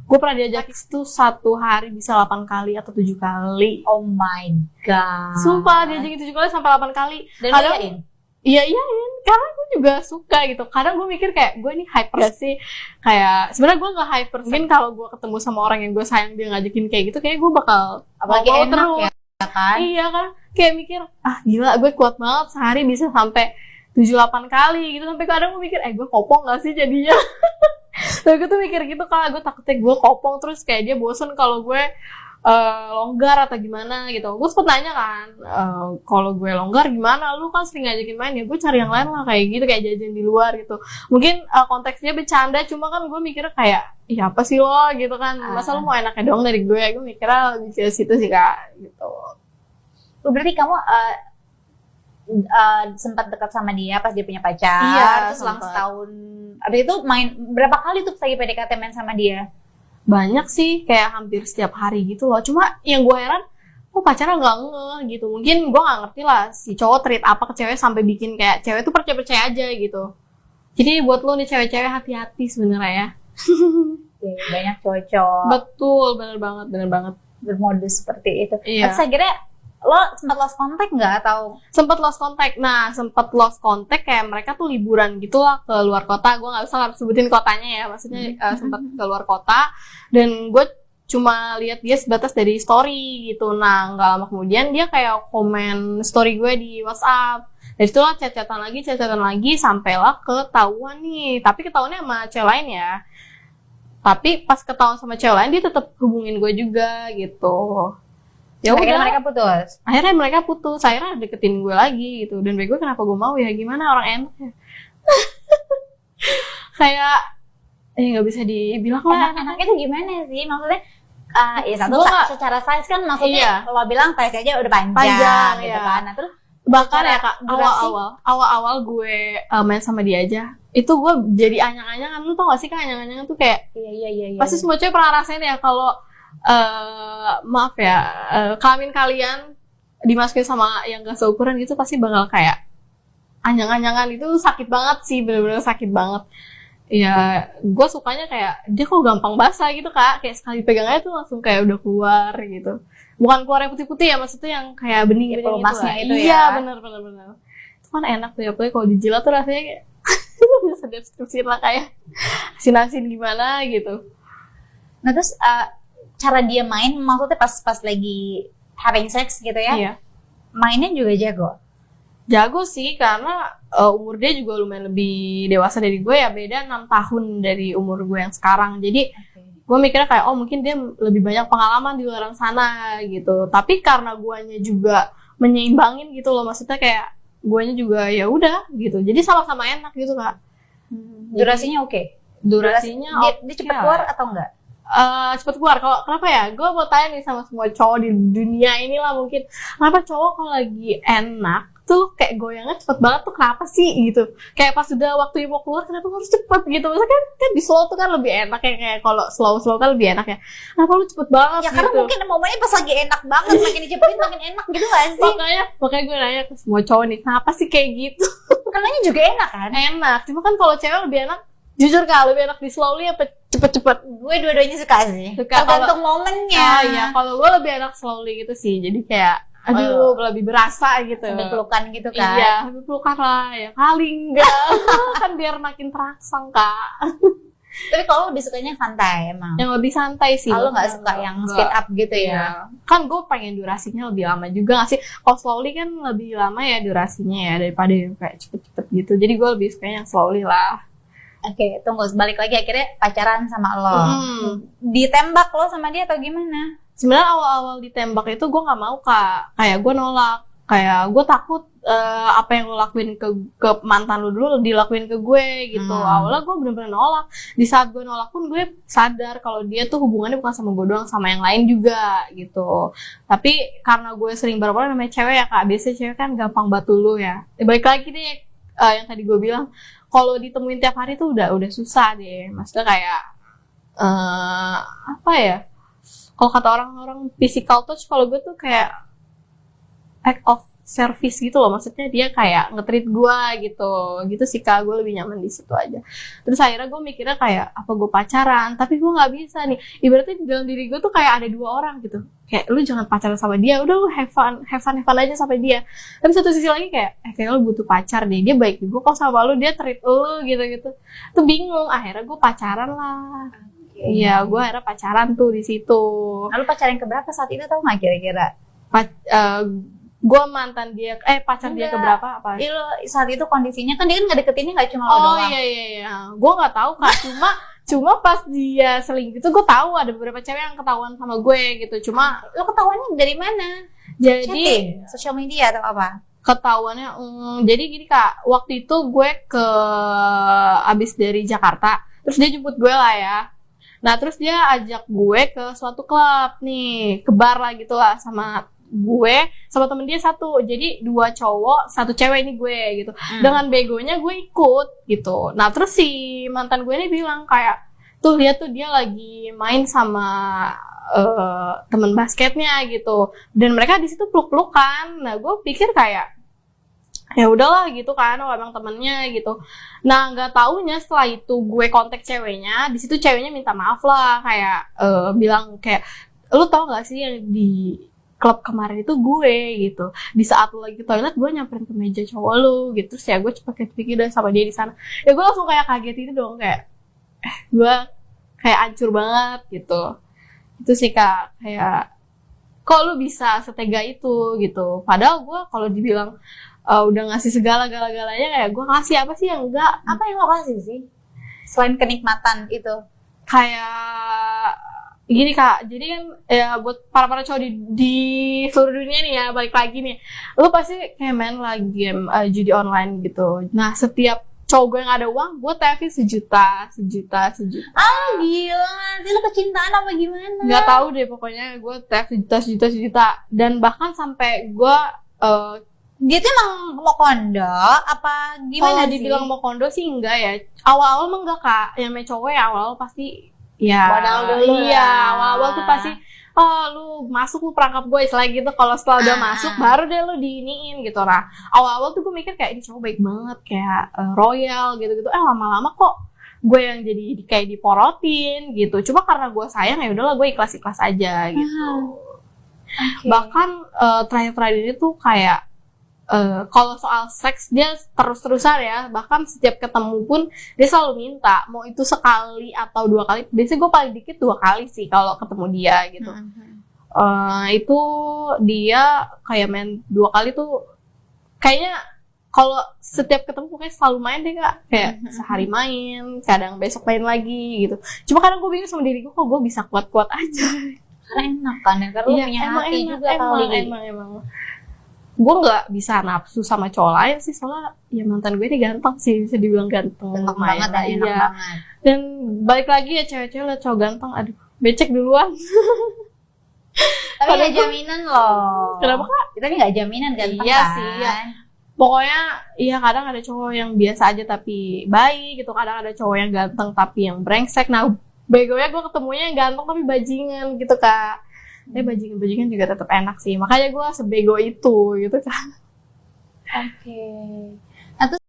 Gue pernah diajak itu 1 hari bisa 8 kali atau 7 kali. Oh my god. Sumpah diajak 7 kali sampai 8 kali. Dan kadang iyain? Iyain, karena gue juga suka gitu. Kadang gue mikir kayak gue ini hyper gak sih? Kayak sebenarnya gue gak hyper. Mungkin kalau gue ketemu sama orang yang gue sayang dia ngajakin kayak gitu, kayak gue bakal apalagi mau enak terus. Ya kan? Iya kan, kayak mikir gila gue kuat banget sehari bisa sampai 7-8 kali gitu. Sampai kadang gue mikir gue kopong gak sih jadinya. Tapi gue tuh mikir gitu kan, gue takutnya gue kopong terus kayak dia bosen kalau gue longgar atau gimana gitu. Gue sempet nanya kan, kalau gue longgar gimana, lu kan sering ngajakin main, ya gue cari yang lain lah kayak gitu, kayak jajan di luar gitu. Mungkin konteksnya bercanda, cuma kan gue mikirnya kayak iya apa sih lo gitu kan, masa lu mau enaknya doang dari gue mikirnya lebih ke situ sih kak gitu. Berarti kamu sempat dekat sama dia pas dia punya pacar, iya, terus selang setahun abis itu main berapa kali tuh lagi PDKT main sama dia? Banyak sih, kayak hampir setiap hari gitu loh. Cuma yang gue heran, kok pacarnya nggak ngeh gitu. Mungkin gue nggak ngerti lah si cowok treat apa ke cewek sampai bikin kayak cewek tuh percaya aja gitu. Jadi buat lo nih cewek-cewek hati-hati sebenarnya ya. Banyak cowok. Betul, bener banget. Bermodus seperti itu. Iya. Terus akhirnya lo sempat lost contact nggak atau? Sempat lost contact. Nah, sempat lost contact kayak mereka tuh liburan gitu lah ke luar kota. Gue nggak bisa sebutin kotanya ya. Maksudnya sempat ke luar kota dan gue cuma lihat dia sebatas dari story gitu. Nah, nggak lama kemudian dia kayak komen story gue di WhatsApp. Dari situlah chat-chatan lagi sampailah ketahuan nih. Tapi ketahuannya sama cewek lain ya. Tapi pas ketahuan sama cewek lain dia tetap hubungin gue juga gitu. Ya akhirnya udah, mereka putus. Akhirnya deketin gue lagi gitu. Dan gue kenapa gue mau ya, gimana orang enak ya. Kayak nggak bisa dibilang lah. Enak-enaknya tuh gimana sih maksudnya? Ya satu secara size kan maksudnya lo bilang size aja udah panjang gitu kan. Nah, terus bahkan ya kak, awal-awal gue main sama dia aja itu gue jadi anyang-anyangan. Lu tau gak sih kak, anyang-anyangan tuh kayak iya. Pasti semua cewek pernah rasain ya kalau maaf ya, kelamin kalian dimasukin sama yang gak seukuran gitu pasti bakal kayak anyang-anyangan. Itu sakit banget sih, bener-bener sakit banget. Ya gue sukanya kayak dia kok gampang basah gitu kak, kayak sekali pegang aja tuh langsung kayak udah keluar gitu. Bukan keluar yang putih-putih ya, maksudnya yang kayak bening-bening gitu lah. Itu iya, bener. Itu kan enak tuh ya, apalagi kalau dijilat tuh rasanya kayak bisa deskripsiin lah kayak asin-asin gimana gitu. Nah terus cara dia main maksudnya pas lagi having sex gitu ya? Iya. Mainnya juga jago sih, karena umur dia juga lumayan lebih dewasa dari gue ya, beda 6 tahun dari umur gue yang sekarang. Jadi gue mikirnya kayak mungkin dia lebih banyak pengalaman di luar sana gitu. Tapi karena guanya juga menyeimbangin gitu loh, maksudnya kayak guanya juga ya udah gitu. Jadi sama-sama enak gitu kak. Durasinya oke? Durasinya dia cepet keluar atau enggak? Cepet keluar. Kalau kenapa ya? Gue mau tanya nih sama semua cowok di dunia inilah mungkin. Kenapa cowok kalau lagi enak tuh kayak goyangnya cepet banget tuh, kenapa sih gitu? Kayak pas udah waktunya mau keluar kenapa harus cepet gitu? Maksudnya kan di slow tuh kan lebih enak ya, kayak kalau slow kan lebih enak ya. Kenapa lu cepet banget ya, gitu? Karena mungkin momennya pas lagi enak banget, makin dicepetin makin enak gitu gak sih? Makanya gue nanya ke semua cowok nih, kenapa sih kayak gitu? Karena juga enak kan? Enak, cuma kan kalau cewek lebih enak, jujur kak, lebih enak di slowly apa cepet-cepet? Gue dua-duanya suka sih. Tergantung momennya. Iya, kalau gue lebih enak slowly gitu sih. Jadi kayak lebih berasa gitu. Sambil pelukan gitu kan? Iya, sambil pelukan lah. Ya kali enggak. Kan biar makin terangsang kak. Tapi kalau lebih sukanya santai emang? Yang lebih santai sih. Kalau gak suka yang speed up gitu ya? Kan gue pengen durasinya lebih lama juga gak sih? Kalau slowly kan lebih lama ya durasinya ya, daripada yang kayak cepet-cepet gitu. Jadi gue lebih sukanya yang slowly lah. Oke, tunggu, balik lagi akhirnya pacaran sama lo. Ditembak lo sama dia atau gimana? Sebenarnya awal-awal ditembak itu gue nggak mau kak, kayak gue nolak, kayak gue takut apa yang lo lakuin ke mantan lo dulu dilakuin ke gue gitu. Awalnya gue bener-bener nolak. Di saat gue nolak pun gue sadar kalau dia tuh hubungannya bukan sama gue doang, sama yang lain juga gitu. Tapi karena gue sering bareng-bareng namanya cewek ya kak, biasanya cewek kan gampang batu lu ya. Balik lagi nih yang tadi gue bilang, kalau ditemuin tiap hari tuh udah susah deh. Maksudnya kayak apa ya? Kalau kata orang-orang physical touch, kalau gue tuh kayak act of service gitu loh, maksudnya dia kayak nge-treat gue gitu sih Kak, gue lebih nyaman di situ aja. Terus akhirnya gue mikirnya kayak apa gue pacaran, tapi gue nggak bisa nih, ibaratnya di dalam diri gue tuh kayak ada 2 orang gitu, kayak lu jangan pacaran sama dia, udah lu have fun aja sampai dia. Tapi satu sisi lagi kayak kayak lu butuh pacar deh, dia baik juga kok sama lu, dia treat lu gitu tuh bingung. Akhirnya gue pacaran lah. Iya, gue akhirnya pacaran tuh di situ. Lalu pacaran keberapa saat itu, tau nggak kira-kira? Gue mantan dia, pacar dia keberapa apa? Iya, saat itu kondisinya kan dia kan nggak deketinnya nggak cuma lo doang. Oh iya, gue nggak tahu Kak, cuma pas dia selingkuh itu gue tahu ada beberapa cewek yang ketahuan sama gue gitu. Cuma lo ketahuannya dari mana? Jadi chatting, sosial media atau apa? Ketahuannya, jadi gini Kak, waktu itu gue abis dari Jakarta, terus dia jemput gue lah ya. Nah terus dia ajak gue ke suatu klub nih, ke bar lah gitu lah, sama gue sama temen dia satu, jadi 2 cowok 1 cewek ini gue gitu. Dengan begonya gue ikut gitu. Nah terus si mantan gue ini bilang kayak, tuh lihat tuh dia lagi main sama temen basketnya gitu, dan mereka di situ peluk-pelukan. Nah gue pikir kayak ya udahlah gitu kan, oh emang temennya gitu. Nah nggak taunya setelah itu gue kontak ceweknya, di situ ceweknya minta maaf lah, kayak bilang kayak, lu tau gak sih yang di klub kemarin itu gue gitu, di saat lu lagi toilet gue nyamperin ke meja cowok lu gitu. Terus ya gue cepet pikir dan sama dia di sana, ya gue langsung kayak kaget itu dong, kayak gue kayak hancur banget gitu. Itu sih Kak, kayak kok lu bisa setega itu gitu. Padahal gue kalau dibilang udah ngasih segala-galanya, kayak gue kasih apa sih yang enggak. Apa yang lo kasih sih selain kenikmatan itu? Kayak gini Kak, jadi kan ya buat para cowok di seluruh dunia nih ya, balik lagi nih, lu pasti kayak main lah game judi online gitu. Nah setiap cowok gue yang ada uang, gue tagih sejuta. Ah gila, sih lu kecintaan apa gimana? Nggak tahu deh, pokoknya gue tag sejuta. Dan bahkan sampai gue dia tuh emang mau kondo apa gimana sih? Dibilang mau kondo sih enggak ya. Awal-awal mah enggak Kak, yang main cowok ya awal-awal pasti ya modal dulu. Iya, awal-awal tuh pasti lu masuk, lu perangkap gue istilah gitu. Kalau setelah udah masuk baru deh lu diiniin gitu. Nah awal-awal tuh gue mikir kayak ini cowok baik banget, kayak royal gitu lama-lama kok gue yang jadi kayak diporotin gitu. Cuma karena gue sayang ya udahlah, gue ikhlas aja gitu. Okay. Bahkan terakhir ini tuh kayak kalau soal seks dia terus-terusan ya, bahkan setiap ketemu pun dia selalu minta, mau itu sekali atau 2 kali. Biasanya gue paling dikit 2 kali sih kalau ketemu dia gitu. Itu dia kayak main 2 kali tuh, kayaknya kalau setiap ketemu pokoknya selalu main deh Kak, kayak sehari main, kadang besok main lagi gitu. Cuma kadang gue bingung sama diri gue, kok gue bisa kuat-kuat aja. Karena enak kan ya, karena lu punya hati juga kali. Emang gue nggak bisa nafsu sama cowok lain sih, soalnya ya mantan gue ini ganteng sih, bisa dibilang ganteng banget dan enak banget. Dan balik lagi ya, cewek-cewek liat cowok ganteng, aduh becek duluan. Tapi nggak jaminan loh. Kenapa Kak? Tapi nggak jaminan ganteng iya kan? Sih, iya. Pokoknya iya, kadang ada cowok yang biasa aja tapi baik gitu, kadang ada cowok yang ganteng tapi yang brengsek. Nah begonya gue ketemunya yang ganteng tapi bajingan gitu Kak. Bajingan juga tetap enak sih, makanya gue sebego itu gitu kan. Oke. Nah,